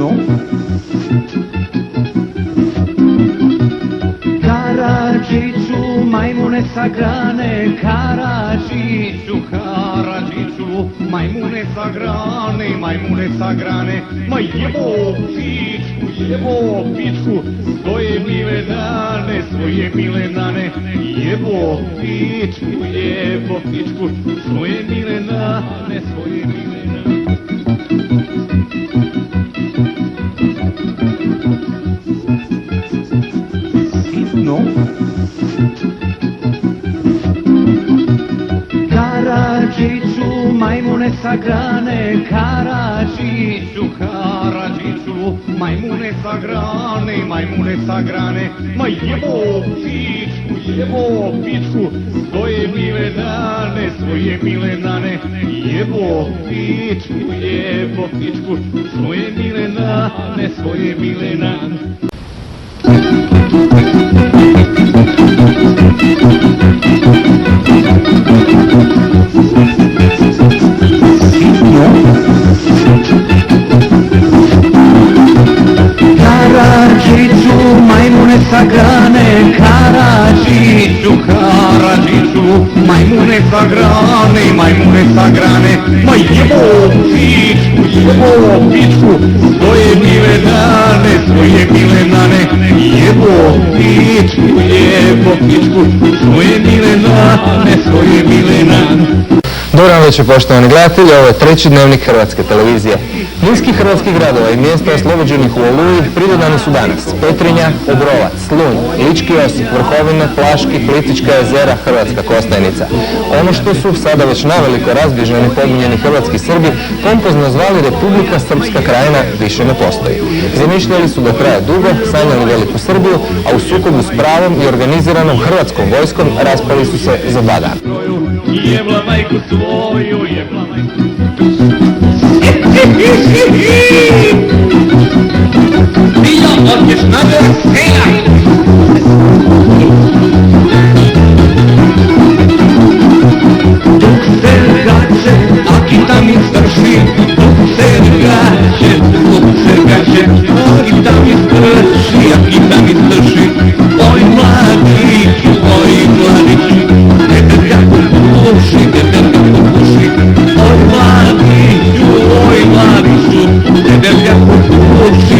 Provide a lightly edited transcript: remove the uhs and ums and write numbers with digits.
Hitno. Karadžiću, majmune sa grane, Karadžiću, Karadžiću, majmune sa grane, majmune sa grane, ma jebo pičku, svoje mile dane, svoje mile dane, jebo pičku, svoje mile dane, svoje mile dane. Hitno. Karadžiću, majmune sa grane, Karadžiću, Karadžiću, majmune sa grane, majmune sa grane, ma jebo pičku, svoje mile dane, svoje mile dane, jebo pičku, svoje mile dane, svoje mile dane. Karadžiću, majmune sa grane, Karadžiću, Karadžiću, majmune sa grane, majmune sa grane, ma jebo pičku, svoje mile dane, svoje mile dane, jebo pičku, svoje mile dane, svoje mile dane. Dobro večer, poštovani gledatelji, ovo je treći dnevnik Hrvatske televizije. Niski hrvatskih gradova i mjesta oslobođenih u Oluji pridodani su danas Petrinja, Obrovac, Slunj, Lički Osijek, Vrhovine, Plaški, Plitvička jezera, Hrvatska Kostajnica. Ono što su sada već naveliko razbježeni pobunjeni hrvatski Srbi pompozno zvali Republika Srpska krajina više ne postoji. Zamišljali su da traje dugo, sanjali veliku Srbiju, a u sukobu s pravom i organiziranom hrvatskom vojskom raspali su se za 2 dana. Jebla majku svoju, jebla majku. Bilo, hoćeš nadar sela. Dok se gače, a kita mi strši. Dok se gače, a kita mi strši, a kita mi strši. Oj mladiću, deder jako puši, oj mladiću, deder jako puši,